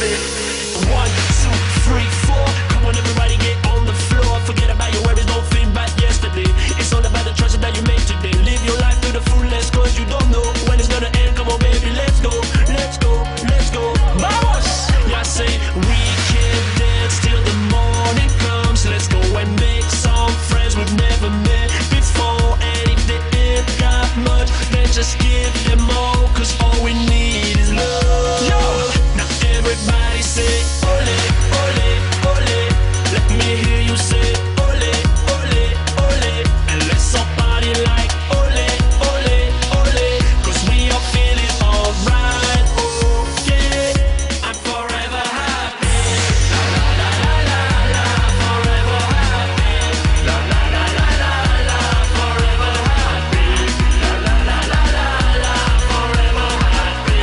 One, two, three, four. Come on, everybody, get on the floor. Forget about your worries, don't think back yesterday. It's all about the choices that you made today. Live your life to the fullest, cause you don't know when it's gonna end. Come on, baby, let's go, let's go, let's go. Vamos! Yeah, I say we can dance till the morning comes. Let's go and make some friends we've never met before. And if they ain't got much, then just give them all, cause all we need is love. Yo! Now everybody say ole, ole, ole. Let me hear you say ole, ole, ole. And let's all party like ole, ole, ole. Cause we all feeling alright, oh yeah. I'm forever happy. La la la la la la. Forever happy. La la la la la la. Forever happy. La la la la la la. Forever happy.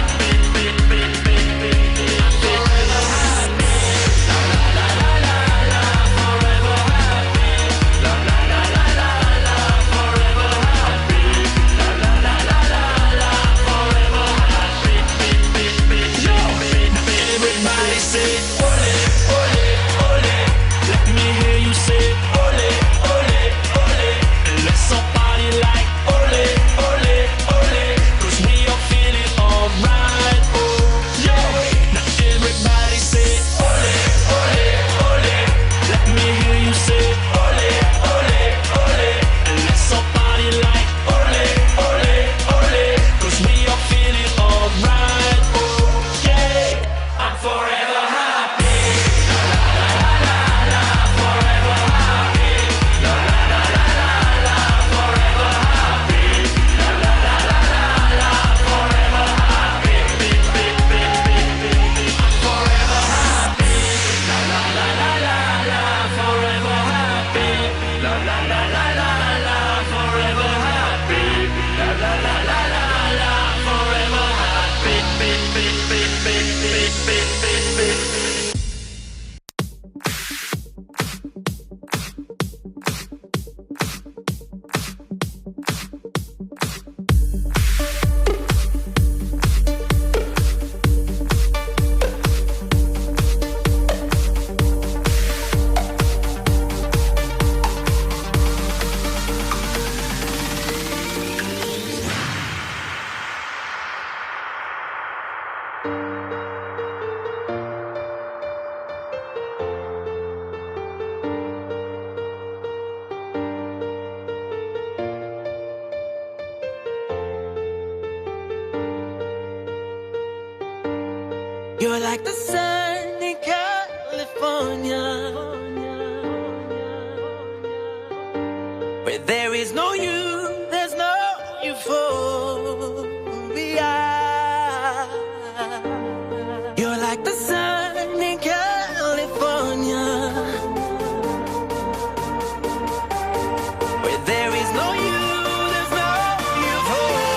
I'm forever happy. La la la la la la. Forever happy. La la la la la la. Forever happy. La la la la la la. Forever happy. Yo, everybody say ole, ole, ole. Let me hear you say ole, ole, ole. And let's all party like ole, ole, ole. Cause we all feeling alright, oh yeah. Now everybody say ole, ole, ole. Let me hear you say ole, ole, ole. And let's all party like ole, ole, ole. Cause we all feeling alright, oh yeah. I'm forever happy. La la la la la. Forever happy. La la la la la. Forever happy. La la la la la. Forever happy. I'm forever happy. La la la la la. Forever happy. La la la la la. Forever happy. La la la la la. Forever happy. You're like the sun in California, where there is no you, there's no euphoria. You're like the sun in California, where there is no you, there's no euphoria.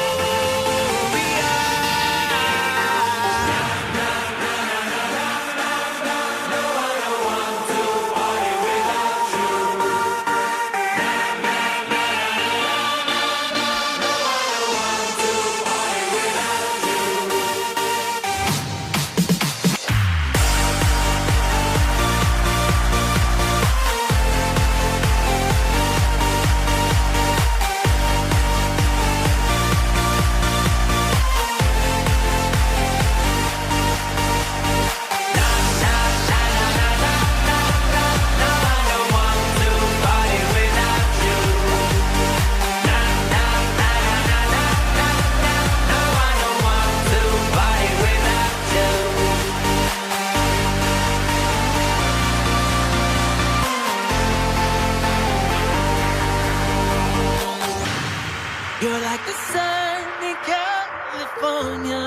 You're like the sun in California,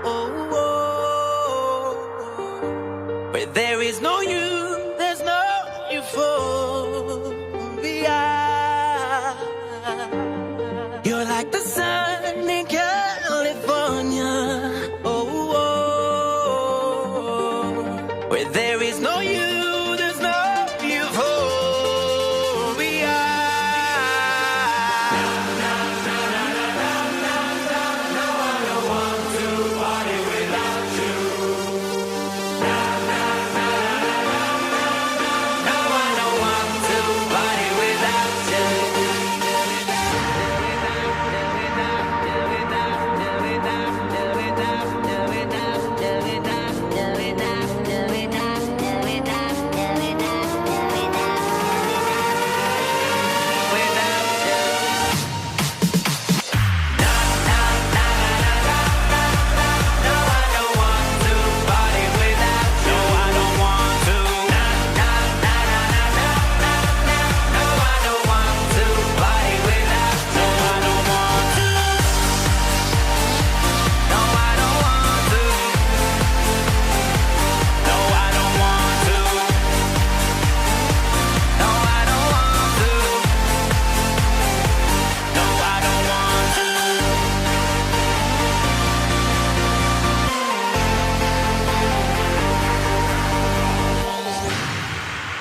oh, oh, oh. Where there is no you, there's no euphoria. You're like the sun in California, oh, oh, oh. Where there is no you, there's no euphoria.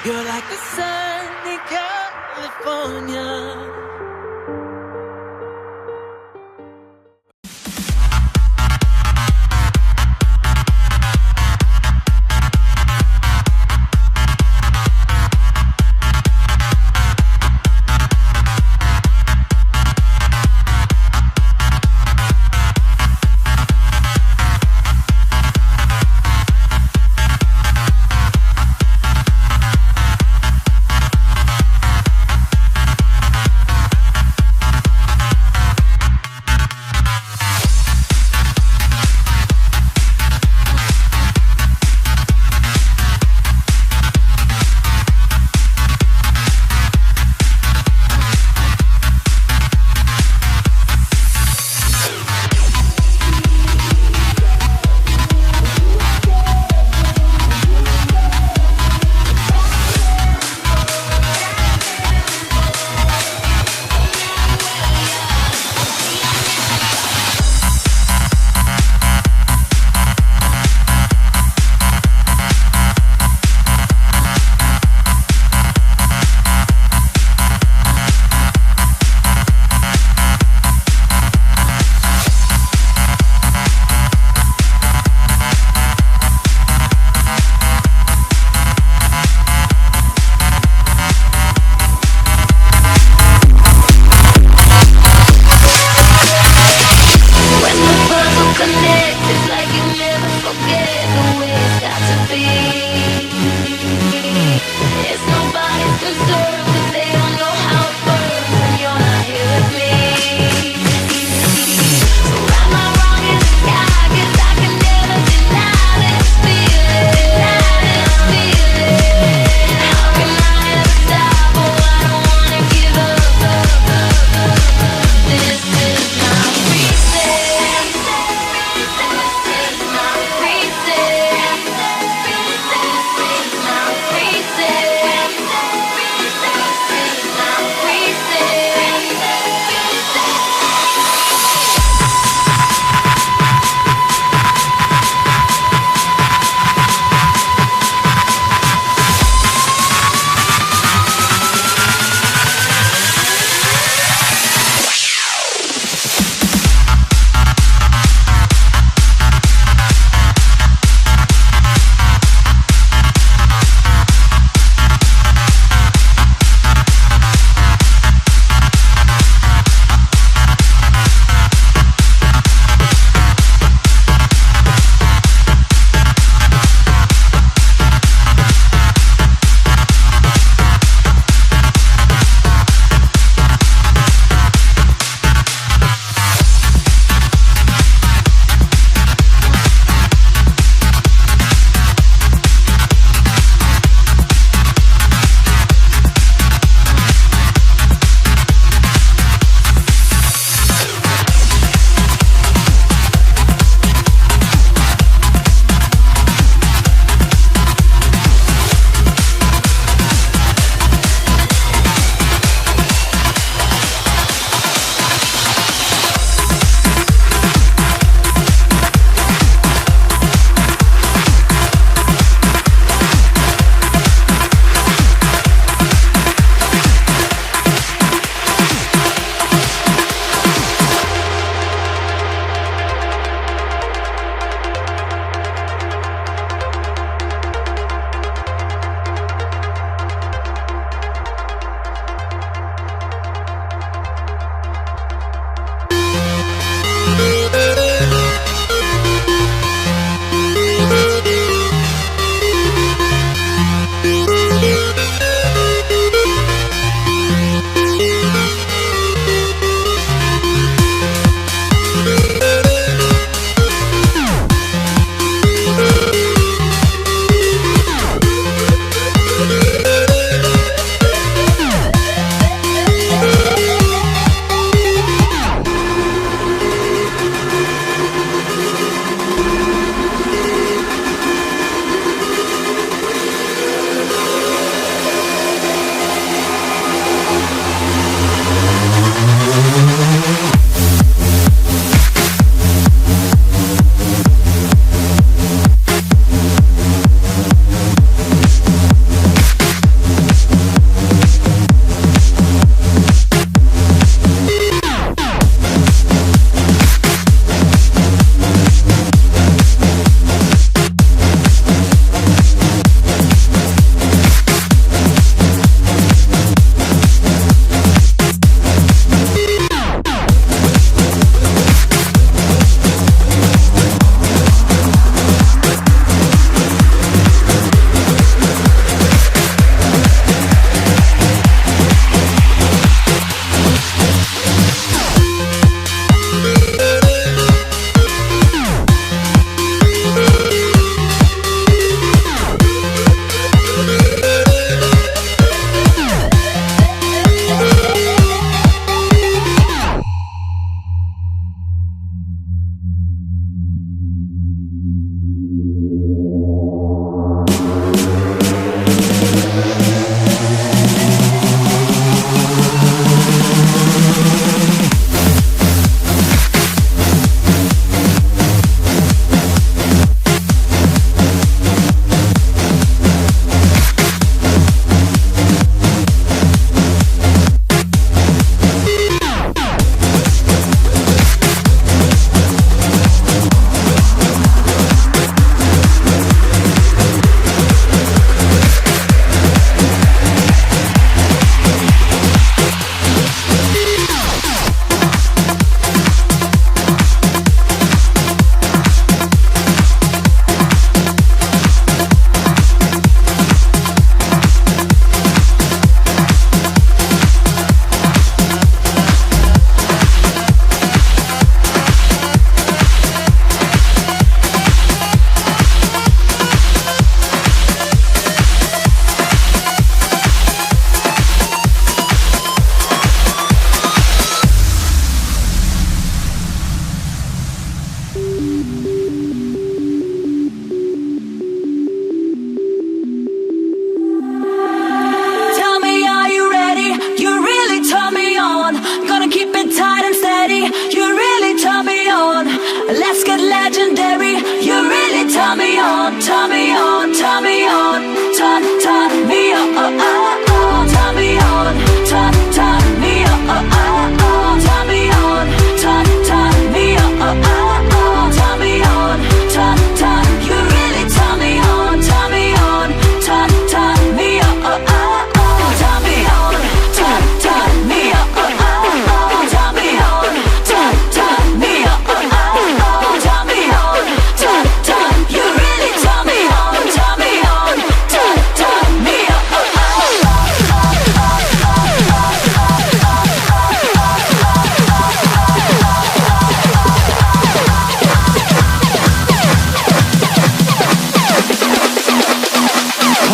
You're like the sun in California.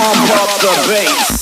Pump up the bass.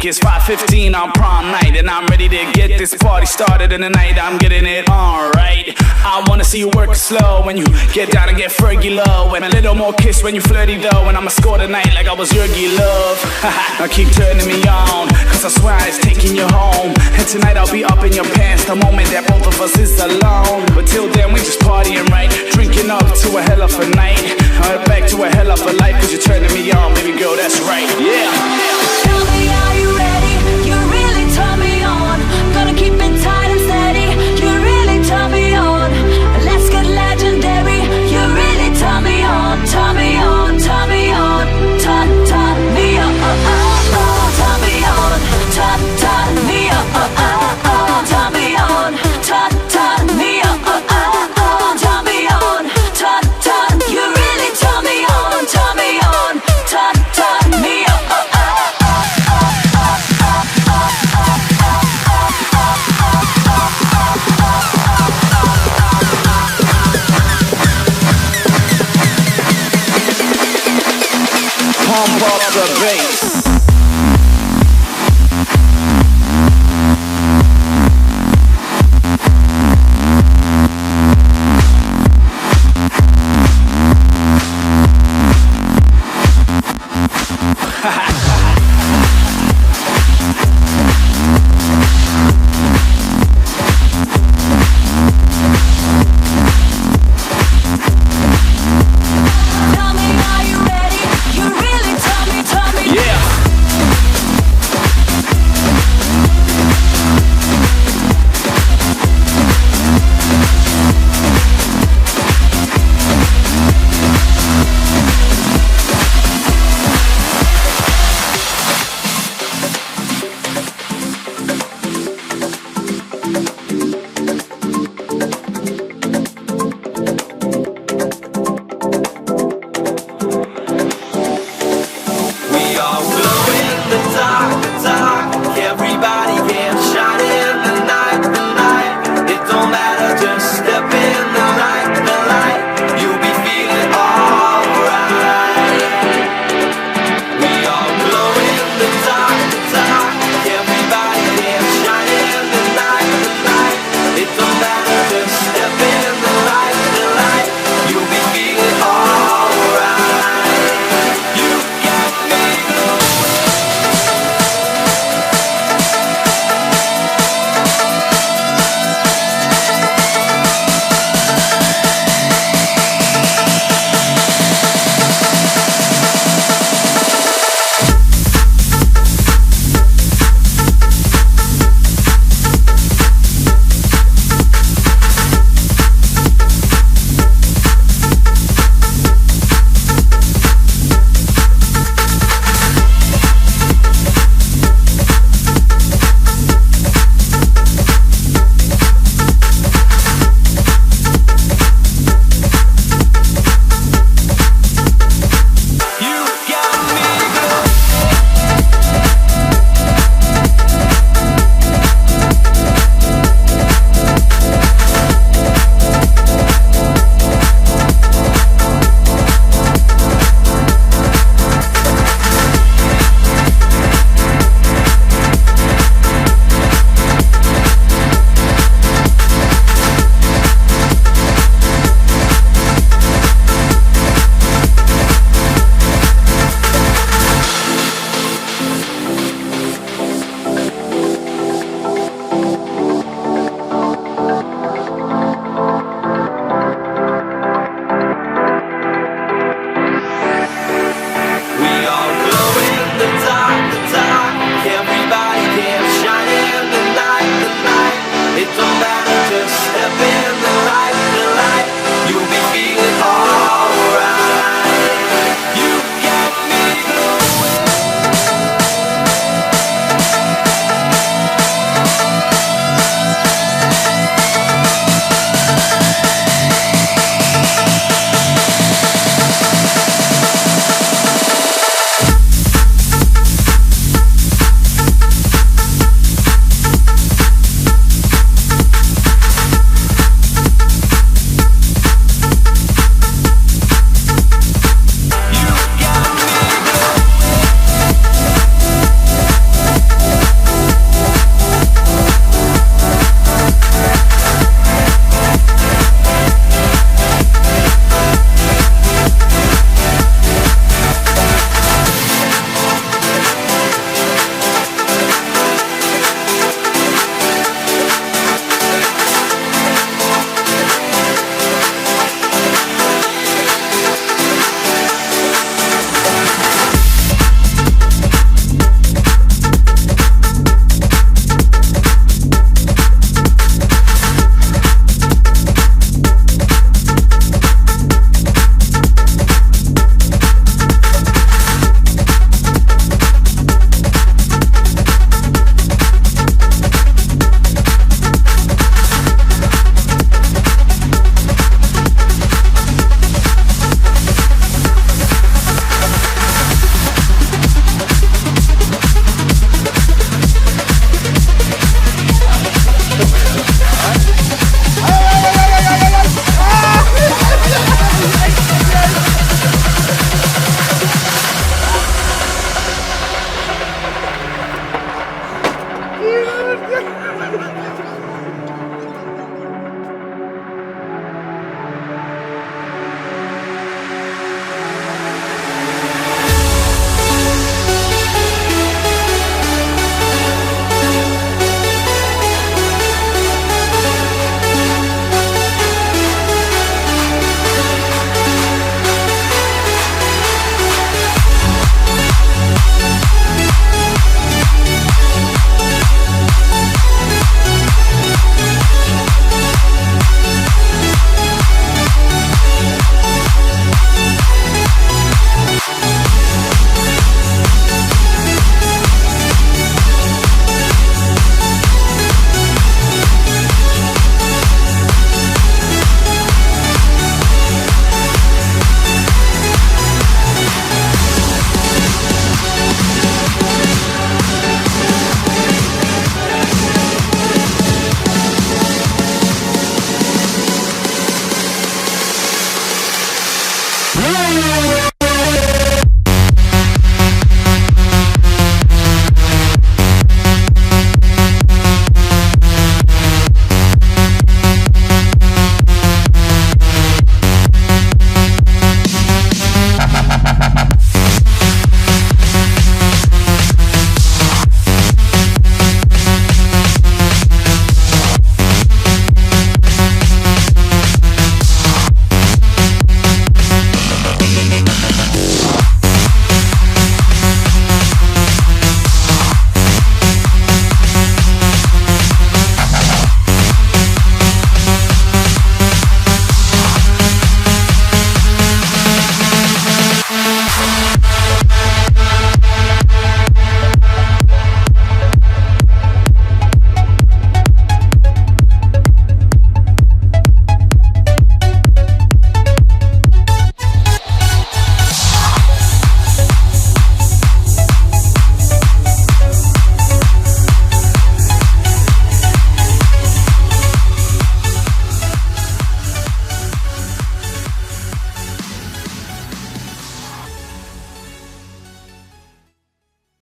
It's 5:15 on prom night, and I'm ready to get this party started. And tonight I'm getting it on right. I wanna see you work slow when you get down and get Fergie low, and a little more kiss when you flirty though. And I'ma score tonight like I was Yergy Love. Now keep turning me on, cause I swear it's taking you home. And tonight I'll be up in your pants the moment that both of us is alone. But till then we just partying right, drinking up to a hell of a night, back to a hell of a life. Cause you're turning me on, baby girl, that's right. Yeah. Tell me, are you ready? You really turn me on. Gonna keep it tight and steady. You really turn me on. Let's get legendary. You really turn me on. Turn me on, turn me on. Turn me on. Turn me on. Turn me on. Turn me on. Turn me on. Turn me on. You really turn me on. Turn me on. Turn me on. Pump up the bass.